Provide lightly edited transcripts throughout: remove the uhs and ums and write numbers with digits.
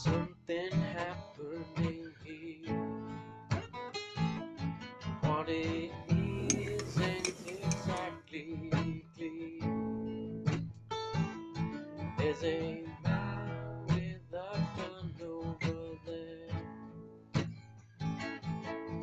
something happening here. What it is ain't exactly clear. There's a man with a gun over there,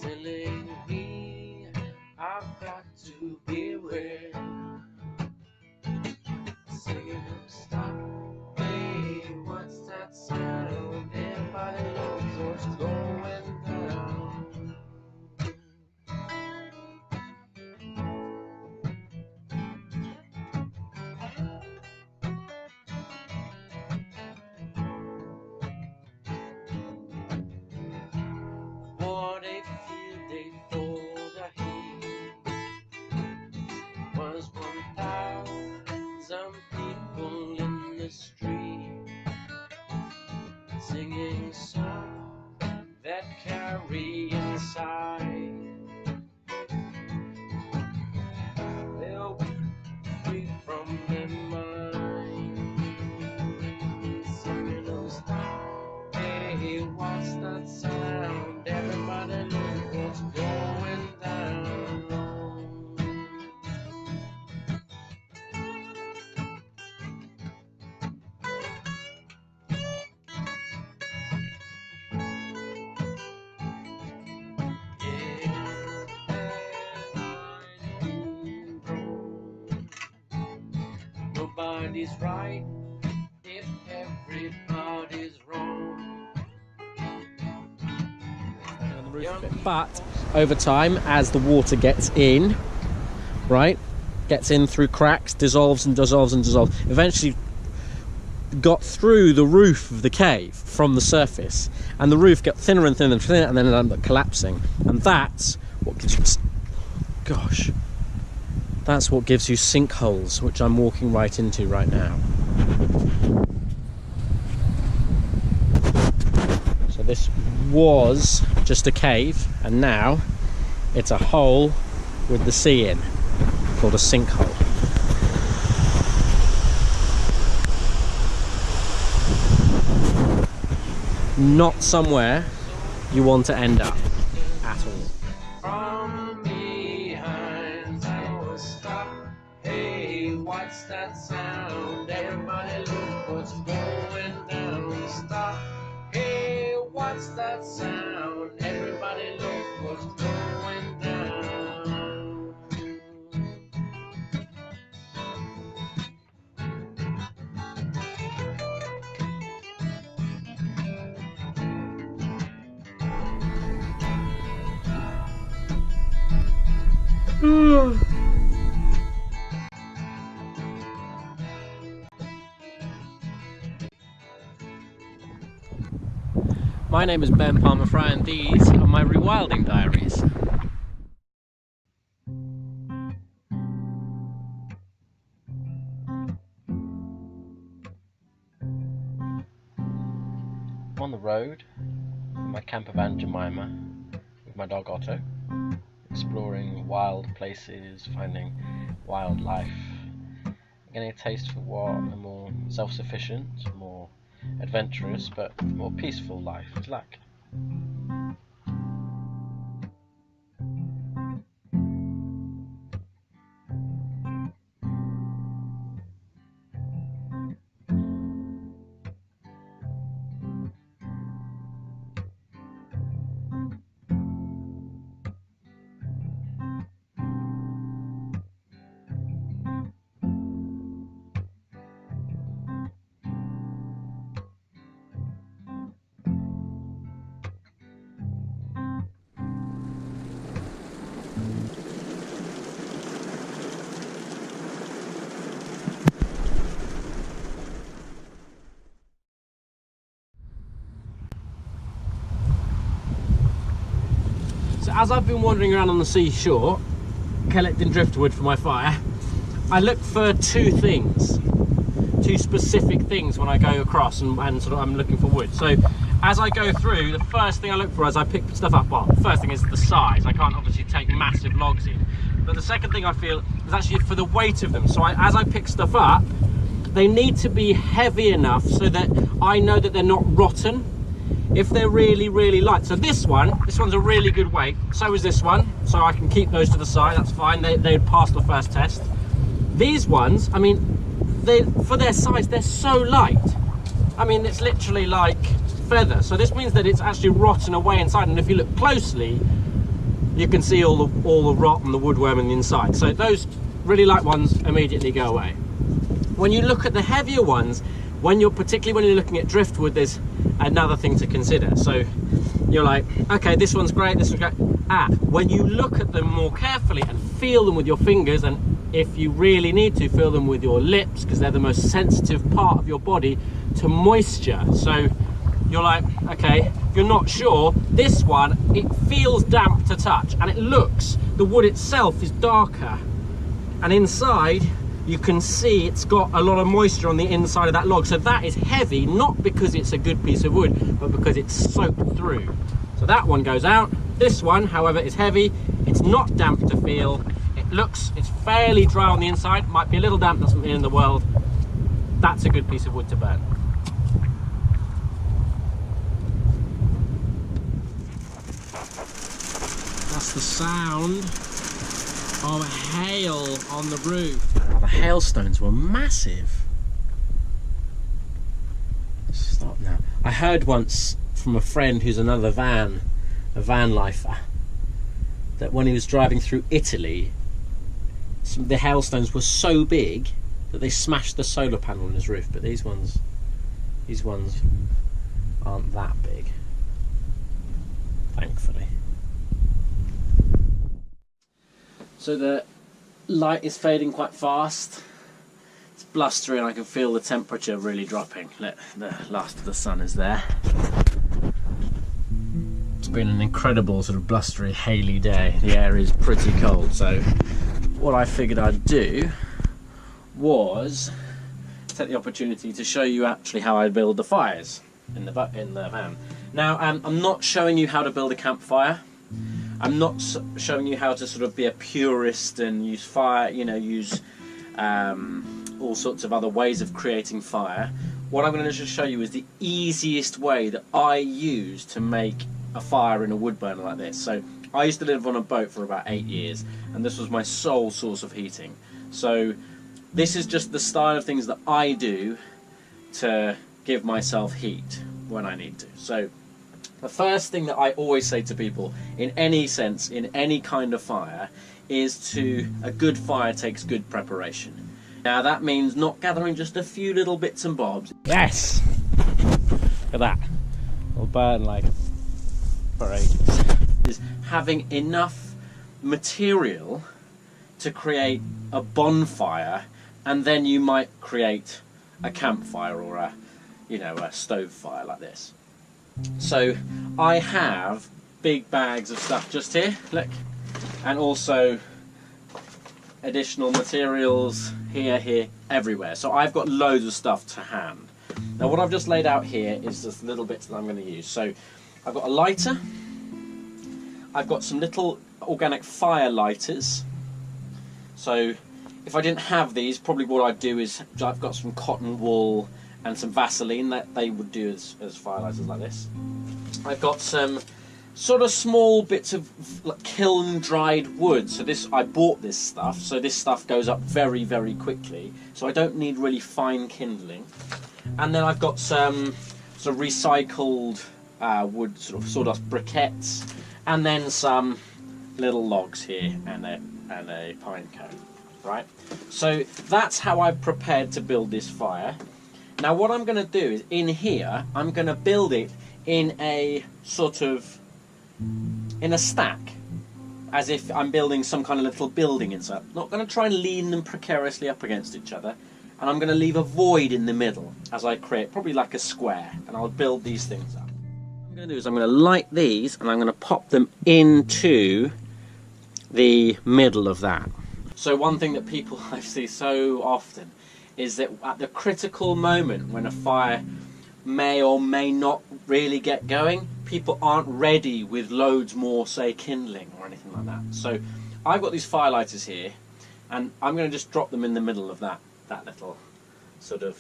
telling me I've got to beware. Singing stop, hey, what's that sound? Everybody knows what's going down. What a field day for the heat. Was 1,000 people in the street, singing songs that carry inside. They'll be free from their mind, singing don't stop. Hey, what's that sound? Everybody knows what's going down. Nobody's right if everybody's wrong. On the roof a bit. But over time, as the water gets in, right, gets in through cracks, dissolves and dissolves and dissolves, eventually got through the roof of the cave from the surface, and the roof got thinner and thinner and thinner, and then it ended up collapsing. And that's what gives you, gosh, that's what gives you sinkholes, which I'm walking right into right now. So this was just a cave, and now it's a hole with the sea in, called a sinkhole. Not somewhere you want to end up at all. From behind, I was stop. Hey, what's that sound? Everybody look what's going down. Stop. Hey, what's that sound? Everybody look what's going down. My name is Ben Palmer Fry, and these are my Rewilding Diaries. I'm on the road in my camper van Jemima with my dog Otto, exploring wild places, finding wildlife, getting a taste for what a more self-sufficient, more adventurous but more peaceful life is like. So as I've been wandering around on the seashore, collecting driftwood for my fire, I look for two specific things when I go across and sort of I'm looking for wood. So as I go through, the first thing I look for as I pick stuff up, well, the first thing is the size. I can't obviously take massive logs in. But the second thing I feel is actually for the weight of them. So as I pick stuff up, they need to be heavy enough so that I know that they're not rotten. If they're really, really light. So this one's a really good weight. So is this one. So I can keep those to the side, that's fine. They'd pass the first test. These ones, I mean, for their size, they're so light. I mean, it's literally like feather. So this means that it's actually rotten away inside. And if you look closely, you can see all the rot and the woodworm in the inside. So those really light ones immediately go away. When you look at the heavier ones, particularly when you're looking at driftwood, there's another thing to consider. So you're like, okay, this one's great, this one's great. When you look at them more carefully and feel them with your fingers, and if you really need to, feel them with your lips, because they're the most sensitive part of your body to moisture. So you're like, okay, if you're not sure, this one, it feels damp to touch, and the wood itself is darker, and inside you can see it's got a lot of moisture on the inside of that log. So that is heavy, not because it's a good piece of wood, but because it's soaked through. So that one goes out. This one, however, is heavy. It's not damp to feel. It's fairly dry on the inside. Might be a little damp, that's something in the world. That's a good piece of wood to burn. That's the sound of hail on the roof. Oh, the hailstones were massive. Stop now. I heard once from a friend who's a van lifer, that when he was driving through Italy, the hailstones were so big that they smashed the solar panel on his roof. But these ones aren't that big, thankfully. So the light is fading quite fast. It's blustery and I can feel the temperature really dropping. The last of the sun is there. It's been an incredible sort of blustery, haily day. The air is pretty cold, so what I figured I'd do was take the opportunity to show you actually how I build the fires in the van. Now, I'm not showing you how to build a campfire. I'm not showing you how to sort of be a purist and use fire, use all sorts of other ways of creating fire. What I'm going to just show you is the easiest way that I use to make a fire in a wood burner like this. So I used to live on a boat for about 8 years, and this was my sole source of heating. So this is just the style of things that I do to give myself heat when I need to. So the first thing that I always say to people, in any sense, in any kind of fire, is a good fire takes good preparation. Now that means not gathering just a few little bits and bobs. Yes! Look at that. It'll burn like for ages. Is having enough material to create a bonfire, and then you might create a campfire or a stove fire like this. So I have big bags of stuff just here, look, and also additional materials here, everywhere. So I've got loads of stuff to hand. Now what I've just laid out here is just little bits that I'm going to use. So I've got a lighter, I've got some little organic fire lighters. So if I didn't have these, probably what I'd do is I've got some cotton wool and some Vaseline that they would do as firelighters like this. I've got some sort of small bits of kiln dried wood. So I bought this stuff, so this stuff goes up very, very quickly. So I don't need really fine kindling. And then I've got some sort of recycled wood, sort of sawdust briquettes, and then some little logs here and a pine cone, right? So that's how I've prepared to build this fire. Now what I'm going to do is, in here, I'm going to build it in a stack, as if I'm building some kind of little building inside. I'm not going to try and lean them precariously up against each other, and I'm going to leave a void in the middle as I create, probably like a square, and I'll build these things up. What I'm going to do is I'm going to light these, and I'm going to pop them into the middle of that. So one thing that people I see so often is that at the critical moment when a fire may or may not really get going, people aren't ready with loads more, say, kindling or anything like that. So I've got these firelighters here, and I'm going to just drop them in the middle of that little sort of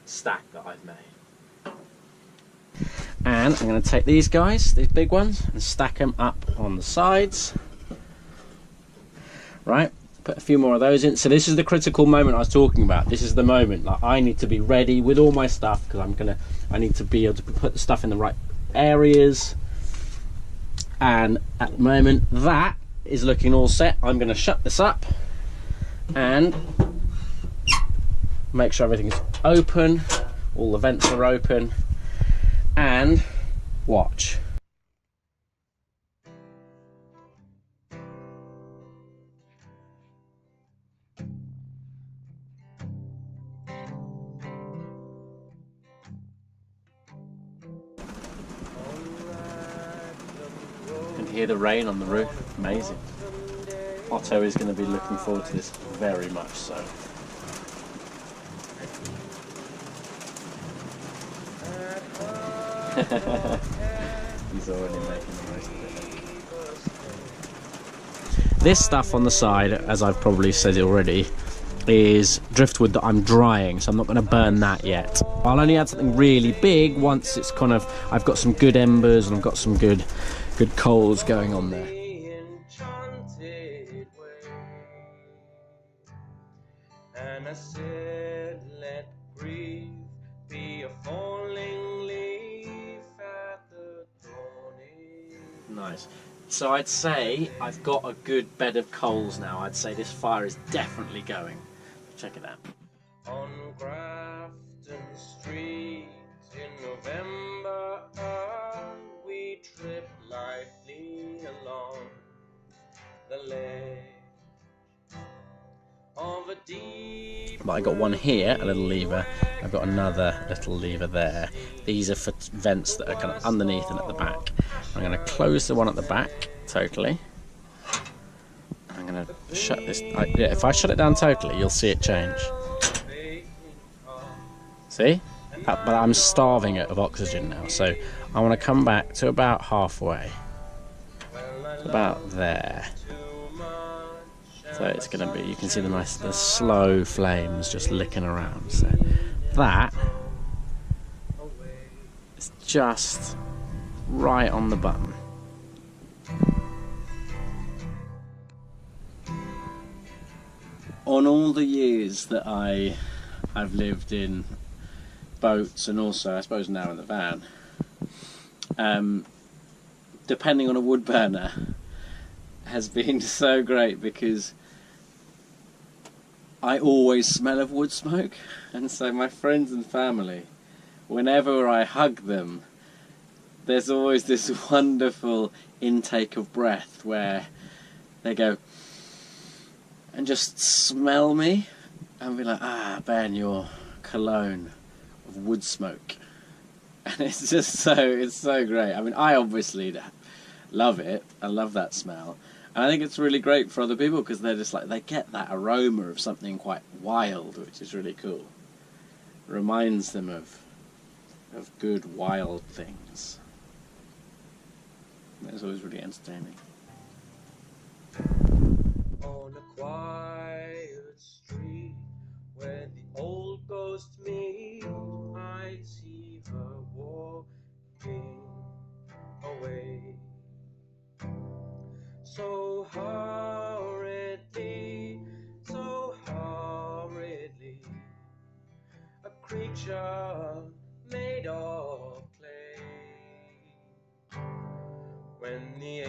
stack that I've made. And I'm going to take these guys, these big ones, and stack them up on the sides. Right, put a few more of those in. So this is the critical moment I was talking about. This is the moment, like, I need to be ready with all my stuff, because I need to be able to put the stuff in the right areas. And at the moment that is looking all set, I'm going to shut this up and make sure everything is open, all the vents are open, and watch. You can hear the rain on the roof, amazing. Otto is going to be looking forward to this very much so. He's already making the most of it. This stuff on the side, as I've probably said already, is driftwood that I'm drying, so I'm not going to burn that yet. I'll only add something really big once it's kind of, I've got some good embers and I've got some good coals going on there. And I said, let grief be a falling leaf at the dawning. Nice. So I'd say I've got a good bed of coals now. I'd say this fire is definitely going. Check it out. On Grafton Street in November, we trip lightly along the ledge of a deep. But I got one here, a little lever. I've got another little lever there. These are for vents that are kind of underneath and at the back. I'm going to close the one at the back totally. I'm going to shut this. Yeah, if I shut it down totally, you'll see it change. See? But I'm starving it of oxygen now, so I want to come back to about halfway. About there. So it's going to be, you can see the slow flames just licking around. So that is just right on the button. On all the years that I've lived in boats, and also I suppose now in the van, depending on a wood burner has been so great, because I always smell of wood smoke, and so my friends and family, whenever I hug them, there's always this wonderful intake of breath where they go and just smell me and be like, ah, Ben, your cologne of wood smoke. And it's just it's so great. I mean, I obviously love it. I love that smell. And I think it's really great for other people, because they're just like, they get that aroma of something quite wild, which is really cool. It reminds them of good wild things. It's always really entertaining. On a quiet street where the old ghosts meet, I see her walking away. So hurriedly, a creature made of clay. When the